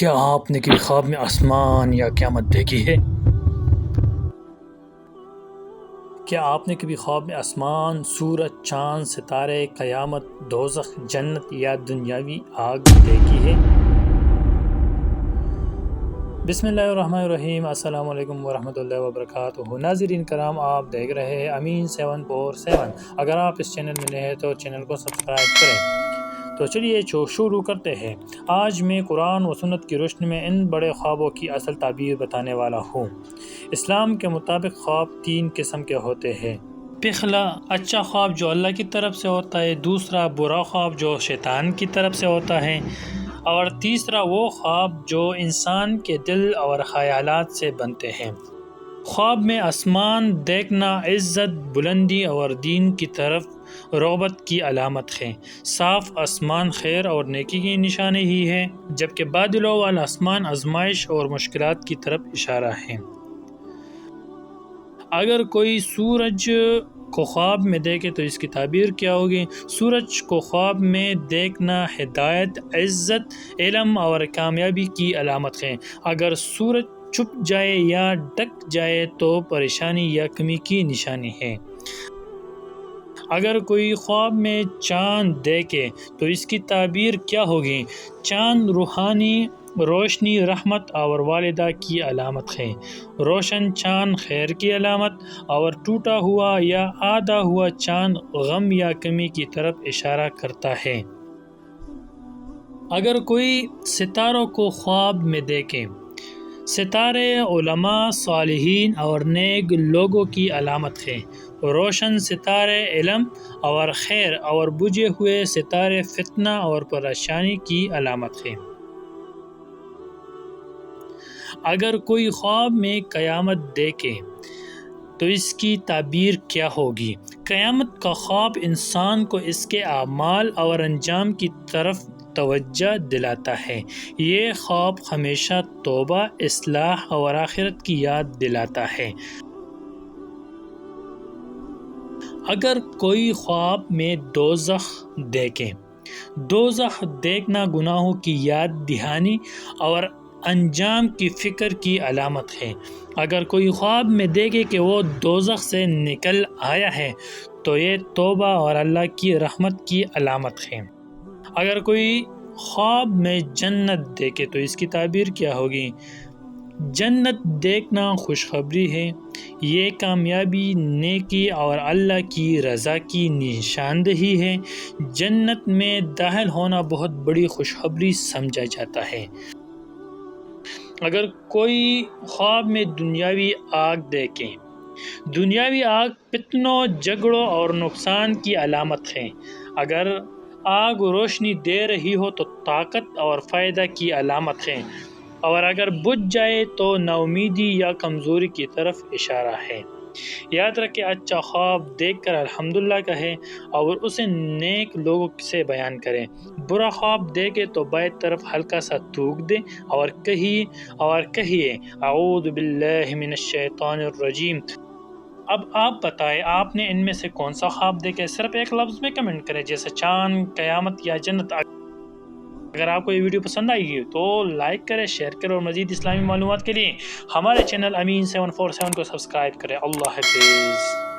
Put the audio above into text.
کیا آپ نے کبھی خواب میں آسمان یا قیامت دیکھی ہے؟ کیا آپ نے کبھی خواب میں آسمان، سورج، چاند، ستارے، قیامت، دوزخ، جنت یا دنیاوی آگ دیکھی ہے؟ بسم اللہ الرحمن الرحیم۔ السلام علیکم ورحمۃ اللہ وبرکاتہ۔ ناظرین کرام، آپ دیکھ رہے ہیں امین 747۔ اگر آپ اس چینل میں نئے ہیں تو چینل کو سبسکرائب کریں۔ تو چلیے شروع کرتے ہیں۔ آج میں قرآن و سنت کی روشنی میں ان بڑے خوابوں کی اصل تعبیر بتانے والا ہوں۔ اسلام کے مطابق خواب 3 قسم کے ہوتے ہیں۔ پہلا اچھا خواب جو اللہ کی طرف سے ہوتا ہے، دوسرا برا خواب جو شیطان کی طرف سے ہوتا ہے، اور تیسرا وہ خواب جو انسان کے دل اور خیالات سے بنتے ہیں۔ خواب میں آسمان دیکھنا عزت، بلندی اور دین کی طرف رغبت کی علامت ہے۔ صاف آسمان خیر اور نیکی کی نشانی ہی ہے، جبکہ بادلوں والا آسمان آزمائش اور مشکلات کی طرف اشارہ ہے۔ اگر کوئی سورج کو خواب میں دیکھے تو اس کی تعبیر کیا ہوگی؟ سورج کو خواب میں دیکھنا ہدایت، عزت، علم اور کامیابی کی علامت ہے۔ اگر سورج چھپ جائے یا ڈھک جائے تو پریشانی یا کمی کی نشانی ہے۔ اگر کوئی خواب میں چاند دیکھے تو اس کی تعبیر کیا ہوگی؟ چاند روحانی روشنی، رحمت اور والدہ کی علامت ہے۔ روشن چاند خیر کی علامت، اور ٹوٹا ہوا یا آدھا ہوا چاند غم یا کمی کی طرف اشارہ کرتا ہے۔ اگر کوئی ستاروں کو خواب میں دیکھے، ستارے علماء، صالحین اور نیک لوگوں کی علامت ہے۔ روشن ستارے علم اور خیر، اور بجھے ہوئے ستارے فتنہ اور پریشانی کی علامت ہے۔ اگر کوئی خواب میں قیامت دیکھے تو اس کی تعبیر کیا ہوگی؟ قیامت کا خواب انسان کو اس کے اعمال اور انجام کی طرف توجہ دلاتا ہے۔ یہ خواب ہمیشہ توبہ، اصلاح اور آخرت کی یاد دلاتا ہے۔ اگر کوئی خواب میں دوزخ دیکھے، دوزخ دیکھنا گناہوں کی یاد دہانی اور انجام کی فکر کی علامت ہے۔ اگر کوئی خواب میں دیکھے کہ وہ دوزخ سے نکل آیا ہے تو یہ توبہ اور اللہ کی رحمت کی علامت ہے۔ اگر کوئی خواب میں جنت دیکھے تو اس کی تعبیر کیا ہوگی؟ جنت دیکھنا خوشخبری ہے۔ یہ کامیابی، نیکی اور اللہ کی رضا کی نشاندہی ہے۔ جنت میں داخل ہونا بہت بڑی خوشخبری سمجھا جاتا ہے۔ اگر کوئی خواب میں دنیاوی آگ دیکھے، دنیاوی آگ فتنوں، جھگڑوں اور نقصان کی علامت ہے۔ اگر آگ روشنی دے رہی ہو تو طاقت اور فائدہ کی علامت ہے، اور اگر بجھ جائے تو ناامیدی یا کمزوری کی طرف اشارہ ہے۔ یاد رکھیں، اچھا خواب دیکھ کر الحمدللہ کہیں اور اسے نیک لوگوں سے بیان کریں۔ برا خواب دیکھے تو بائیں طرف ہلکا سا تھوک دیں اور کہیے اعوذ باللہ من الشیطان الرجیم۔ اب آپ بتائیں، آپ نے ان میں سے کون سا خواب دیکھا ہے؟ صرف ایک لفظ میں کمنٹ کریں، جیسے چاند، قیامت یا جنت۔ اگر آپ کو یہ ویڈیو پسند آئی گی تو لائک کریں، شیئر کریں، اور مزید اسلامی معلومات کے لیے ہمارے چینل امین 747 کو سبسکرائب کریں۔ اللہ حافظ۔